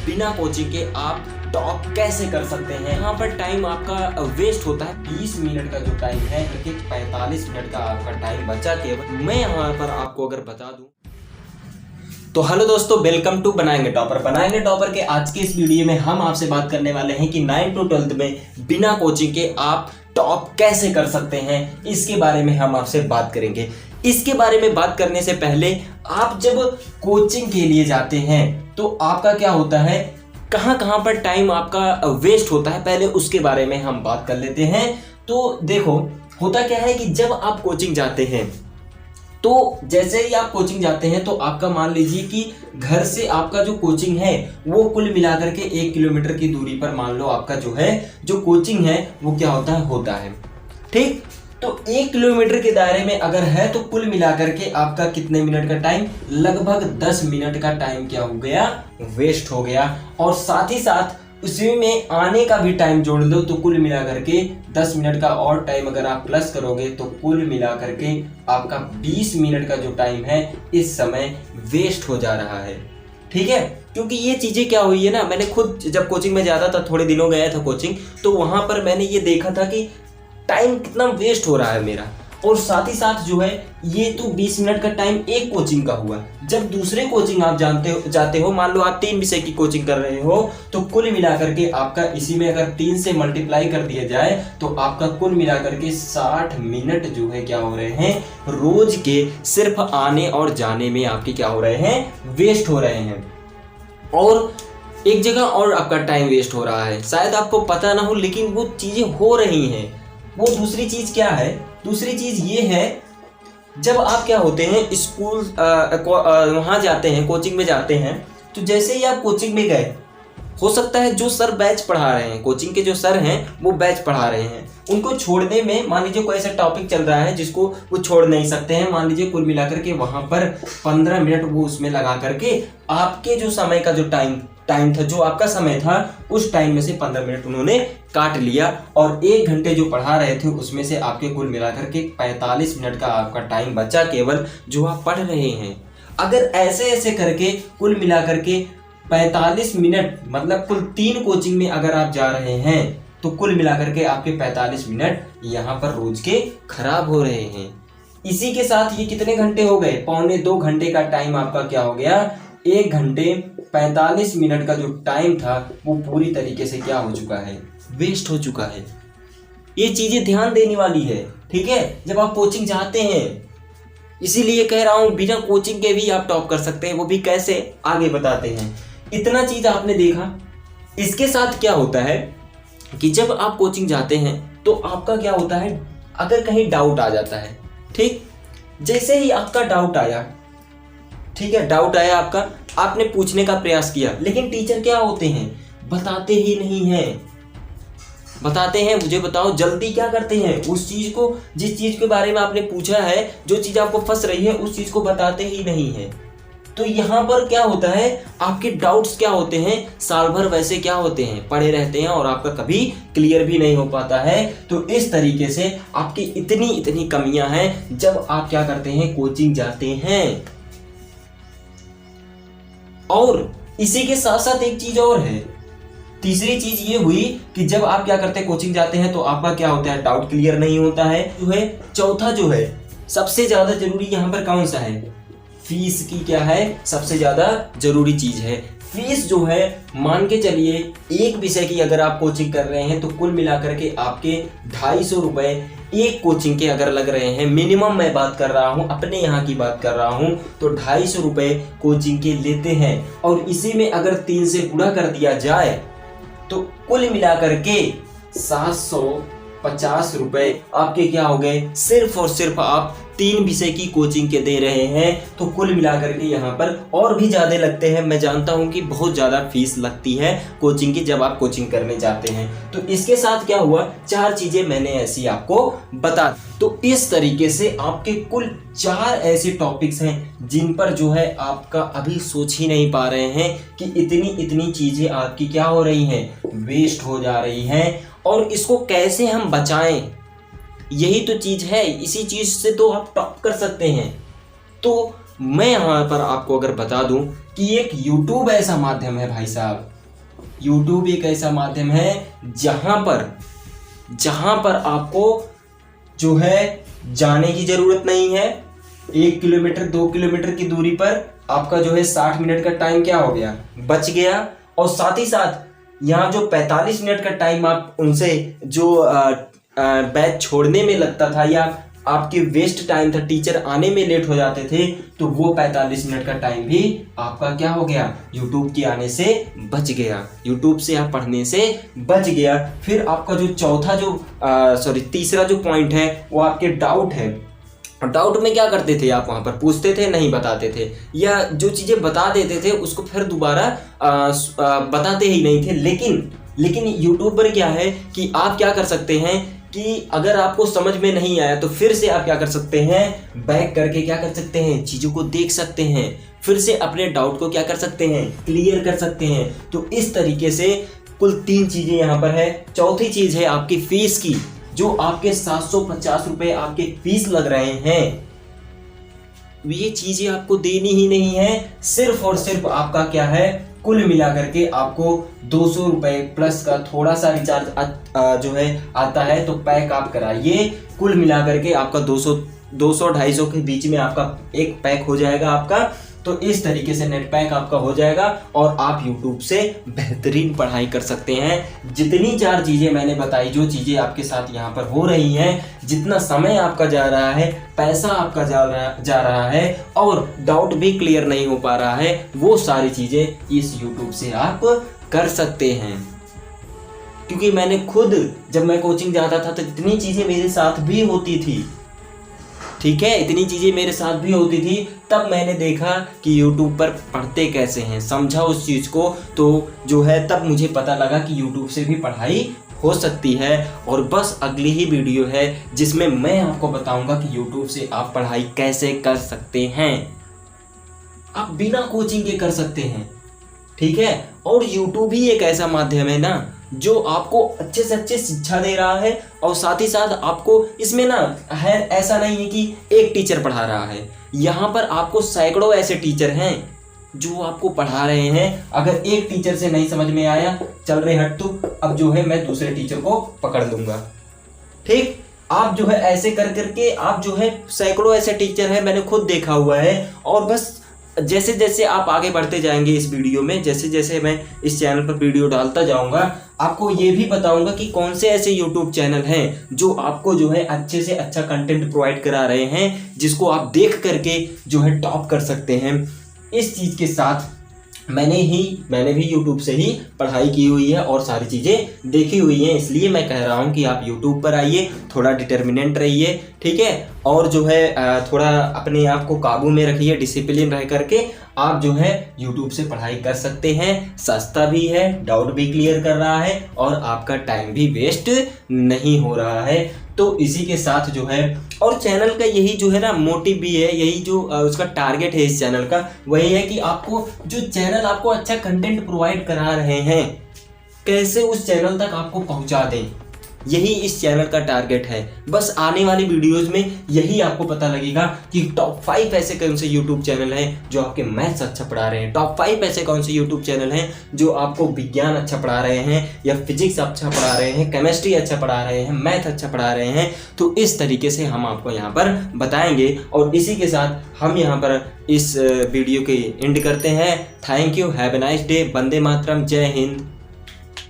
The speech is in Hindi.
बिना कोचिंग के आप टॉप कैसे कर सकते हैं। यहाँ पर टाइम आपका वेस्ट होता है 20 मिनट का जो टाइम है, 45 मिनट का आपका टाइम बचा केवल। मैं यहाँ पर आपको अगर बता दूं तो हेलो दोस्तों, वेलकम टू बनाएंगे टॉपर के आज के इस वीडियो में हम आपसे बात करने वाले हैं कि 9 to 12 में बिना कोचिंग के आप टॉप कैसे कर सकते हैं। इसके बारे में हम आपसे बात करेंगे। इसके बारे में बात करने से पहले आप जब कोचिंग के लिए जाते हैं तो आपका क्या होता है, कहाँ कहाँ पर टाइम आपका वेस्ट होता है, पहले उसके बारे में हम बात कर लेते हैं। तो देखो, होता क्या है कि जब आप कोचिंग जाते हैं तो जैसे ही आप कोचिंग जाते हैं तो आपका मान लीजिए कि घर से आपका जो कोचिंग है वो कुल मिलाकर के 1 किलोमीटर की दूरी पर मान लो आपका जो कोचिंग है वो क्या होता है ठीक। तो 1 किलोमीटर के दायरे में अगर है तो कुल मिलाकर के आपका कितने मिनट का टाइम, लगभग 10 मिनट का टाइम क्या हो गया, वेस्ट हो गया। और साथ ही साथ उसी में आने का भी टाइम जोड़ दो तो कुल मिला करके 10 मिनट का और टाइम अगर आप प्लस करोगे तो कुल मिला करके आपका 20 मिनट का जो टाइम है इस समय वेस्ट हो जा रहा है। ठीक है, क्योंकि ये चीजें क्या हुई है ना, मैंने खुद जब कोचिंग में जाता था, थोड़े दिनों गया था कोचिंग, तो वहां पर मैंने ये देखा था कि टाइम कितना वेस्ट हो रहा है मेरा। और साथ ही साथ ये तो 20 मिनट का टाइम एक कोचिंग का हुआ। जब दूसरे कोचिंग आप जाते हो, मान लो आप 3 विषय की कोचिंग कर रहे हो, तो कुल मिलाकर के आपका इसी में अगर 3 से मल्टीप्लाई कर दिया जाए तो आपका कुल मिलाकर के 60 मिनट क्या हो रहे हैं, रोज के सिर्फ आने और जाने में आपके क्या हो रहे हैं, वेस्ट हो रहे हैं। और एक जगह और आपका टाइम वेस्ट हो रहा है, शायद आपको पता ना हो लेकिन वो चीजें हो रही हैं। वो दूसरी चीज क्या है, दूसरी चीज ये है, जब आप क्या होते हैं स्कूल वहां जाते हैं, कोचिंग में जाते हैं, तो जैसे ही आप कोचिंग में गए, हो सकता है जो सर बैच पढ़ा रहे हैं, कोचिंग के जो सर हैं वो बैच पढ़ा रहे हैं, उनको छोड़ने में मान लीजिए कोई ऐसा टॉपिक चल रहा है जिसको वो छोड़ नहीं सकते हैं, मान लीजिए कुल मिलाकर के वहां पर 15 मिनट वो उसमें लगा करके आपके जो समय का जो टाइम था, जो आपका समय था, उस टाइम में से 15 मिनट उन्होंने काट लिया और 1 घंटे जो पढ़ा रहे थे उसमें से आपके कुल मिलाकर के 45 मिनट का आपका टाइम बचा केवल, जो आप पढ़ रहे हैं। अगर ऐसे करके कुल मिलाकर के 45 मिनट, मतलब कुल 3 कोचिंग में अगर आप जा रहे हैं तो कुल मिलाकर के आपके 45 मिनट यहाँ पर रोज के खराब हो रहे हैं। इसी के साथ ये कितने घंटे हो गए, 1.25 घंटे का टाइम आपका क्या हो गया, 1 घंटे 45 मिनट का जो टाइम था वो पूरी तरीके से क्या हो चुका है, वेस्ट हो चुका है। ये चीजें ध्यान देने वाली है, ठीक है, जब आप कोचिंग जाते हैं। इसीलिए कह रहा हूं बिना कोचिंग के भी आप टॉप कर सकते हैं। वो भी कैसे, आगे बताते हैं। इतना चीज आपने देखा। इसके साथ क्या होता है कि जब आप कोचिंग जाते हैं तो आपका क्या होता है, अगर कहीं डाउट आ जाता है, ठीक, जैसे ही आपका डाउट आया, ठीक है, डाउट आया आपका, आपने पूछने का प्रयास किया, लेकिन टीचर क्या होते हैं, बताते ही नहीं हैं। बताते हैं, मुझे बताओ, जल्दी क्या करते हैं, उस चीज को, जिस चीज के बारे में आपने पूछा है, जो चीज आपको फंस रही है, उस चीज को बताते ही नहीं है। तो यहाँ पर क्या होता है, आपके डाउट्स क्या होते हैं, साल भर वैसे क्या होते हैं, पड़े रहते हैं और आपका कभी क्लियर भी नहीं हो पाता है। तो इस तरीके से आपकी इतनी कमियां हैं जब आप क्या करते हैं, कोचिंग जाते हैं। और इसी के साथ साथ एक चीज और है, तीसरी चीज ये हुई कि जब आप क्या करते हैं, कोचिंग जाते हैं तो आपका क्या होता है, डाउट क्लियर नहीं होता है, चौथा सबसे ज्यादा जरूरी यहाँ पर कौन सा है, फीस की क्या है, सबसे ज्यादा जरूरी चीज है। फीस मान के चलिए, एक विषय की अगर आप कोचिंग कर रहे हैं तो कुल मिलाकर के आपके 250 रुपए एक कोचिंग के अगर लग रहे हैं, मिनिमम मैं बात कर रहा हूं, अपने यहाँ की बात कर रहा हूं, तो 250 रुपए कोचिंग के लेते हैं। और इसी में अगर 3 से गुणा कर दिया जाए तो कुल मिलाकर के 750 रुपए आपके क्या हो गए, सिर्फ और सिर्फ आप 3 विषय की कोचिंग के दे रहे हैं। तो कुल मिलाकर के यहाँ पर और भी ज्यादा लगते हैं। मैं जानता हूँ कि बहुत ज्यादा फीस लगती है कोचिंग की जब आप कोचिंग करने जाते हैं। तो इसके साथ क्या हुआ, 4 चीजें मैंने ऐसी आपको बता। तो इस तरीके से आपके कुल 4 ऐसे टॉपिक्स हैं जिन पर आपका अभी सोच ही नहीं पा रहे हैं कि इतनी चीजें आपकी क्या हो रही हैं, वेस्ट हो जा रही हैं। और इसको कैसे हम बचाएं, यही तो चीज है। इसी चीज से तो आप टॉप कर सकते हैं। तो मैं यहाँ पर आपको अगर बता दूं कि एक YouTube ऐसा माध्यम है भाई साहब, यूट्यूब एक ऐसा माध्यम है जहां पर आपको जो है जाने की जरूरत नहीं है। 1 किलोमीटर 2 किलोमीटर की दूरी पर आपका जो है 60 मिनट का टाइम क्या हो गया, बच गया। और साथ ही साथ यहाँ जो 45 मिनट का टाइम आप उनसे जो बैच छोड़ने में लगता था या आपके वेस्ट टाइम था, टीचर आने में लेट हो जाते थे, तो वो 45 मिनट का टाइम भी आपका क्या हो गया, यूट्यूब के आने से बच गया, यूट्यूब से आप पढ़ने से बच गया। फिर आपका जो तीसरा जो पॉइंट है वो आपके डाउट है। डाउट में क्या करते थे आप, वहाँ पर पूछते थे, नहीं बताते थे, या जो चीज़ें बता देते थे उसको फिर दोबारा बताते ही नहीं थे। लेकिन यूट्यूब पर क्या है कि आप क्या कर सकते हैं कि अगर आपको समझ में नहीं आया तो फिर से आप क्या कर सकते हैं, बैक करके क्या कर सकते हैं, चीज़ों को देख सकते हैं, फिर से अपने डाउट को क्या कर सकते हैं, क्लियर कर सकते हैं। तो इस तरीके से कुल 3 चीज़ें यहाँ पर है। चौथी चीज़ है आपकी फीस की, जो आपके 750 रुपए आपके फीस लग रहे हैं, ये चीजें आपको देनी ही नहीं है। सिर्फ और सिर्फ आपका क्या है, कुल मिलाकर के आपको 200 रुपए प्लस का थोड़ा सा रिचार्ज जो है आता है, तो पैक आप कराइए। कुल मिलाकर के आपका 200-250 के बीच में आपका एक पैक हो जाएगा आपका। तो इस तरीके से नेट पैक आपका हो जाएगा और आप YouTube से बेहतरीन पढ़ाई कर सकते हैं। जितनी 4 चीज़ें मैंने बताई, जो चीज़ें आपके साथ यहाँ पर हो रही हैं, जितना समय आपका जा रहा है, पैसा आपका जा रहा है और डाउट भी क्लियर नहीं हो पा रहा है, वो सारी चीज़ें इस YouTube से आप कर सकते हैं। क्योंकि मैंने खुद जब मैं कोचिंग जाता था तो इतनी चीज़ें मेरे साथ भी होती थी, ठीक है, इतनी चीज़ें मेरे साथ भी होती थी। तब मैंने देखा कि YouTube पर पढ़ते कैसे हैं, समझा उस चीज़ को, तो जो है तब मुझे पता लगा कि YouTube से भी पढ़ाई हो सकती है। और बस अगली ही वीडियो है जिसमें मैं आपको बताऊंगा कि YouTube से आप पढ़ाई कैसे कर सकते हैं। आप बिना कोचिंग के कर सकते हैं, ठीक है। और YouTube ही एक ऐसा माध्यम है ना जो आपको अच्छे से अच्छे शिक्षा दे रहा है, और साथ ही साथ आपको इसमें ना है, ऐसा नहीं है कि एक टीचर पढ़ा रहा है, यहाँ पर आपको सैकड़ों ऐसे टीचर हैं जो आपको पढ़ा रहे हैं। अगर एक टीचर से नहीं समझ में आया, चल रहे हट तू, अब जो है मैं दूसरे टीचर को पकड़ लूंगा, ठीक। आप जो है ऐसे कर करके आप जो है सैकड़ों ऐसे टीचर हैं, मैंने खुद देखा हुआ है। और बस जैसे जैसे आप आगे बढ़ते जाएंगे इस वीडियो में, जैसे जैसे मैं इस चैनल पर वीडियो डालता जाऊंगा, आपको ये भी बताऊंगा कि कौन से ऐसे YouTube चैनल हैं जो आपको जो है अच्छे से अच्छा कंटेंट प्रोवाइड करा रहे हैं, जिसको आप देख करके जो है टॉप कर सकते हैं। इस चीज़ के साथ मैंने भी YouTube से ही पढ़ाई की हुई है और सारी चीज़ें देखी हुई हैं, इसलिए मैं कह रहा हूँ कि आप YouTube पर आइए, थोड़ा डिटर्मिनेंट रहिए, ठीक है। और जो है थोड़ा अपने आप को काबू में रखिए, डिसिप्लिन रह करके आप जो है YouTube से पढ़ाई कर सकते हैं। सस्ता भी है, डाउट भी क्लियर कर रहा है और आपका टाइम भी वेस्ट नहीं हो रहा है। तो इसी के साथ जो है, और चैनल का यही जो है ना मोटिव भी है, यही जो उसका टारगेट है इस चैनल का, वही है कि आपको जो चैनल आपको अच्छा कंटेंट प्रोवाइड करा रहे हैं, कैसे उस चैनल तक आपको पहुंचा दें, यही इस चैनल का टारगेट है। बस आने वाली वीडियोस में यही आपको पता लगेगा कि टॉप 5 ऐसे कौन से यूट्यूब चैनल हैं जो आपके मैथ्स अच्छा पढ़ा रहे हैं, टॉप 5 ऐसे कौन से यूट्यूब चैनल हैं जो आपको विज्ञान अच्छा पढ़ा रहे हैं, या फिजिक्स अच्छा पढ़ा रहे हैं, केमिस्ट्री अच्छा पढ़ा रहे हैं, मैथ अच्छा पढ़ा रहे हैं। तो इस तरीके से हम आपको यहाँ पर बताएंगे। और इसी के साथ हम यहाँ पर इस वीडियो के एंड करते हैं। Thank you, have a nice day, वंदे मातरम, जय हिंद।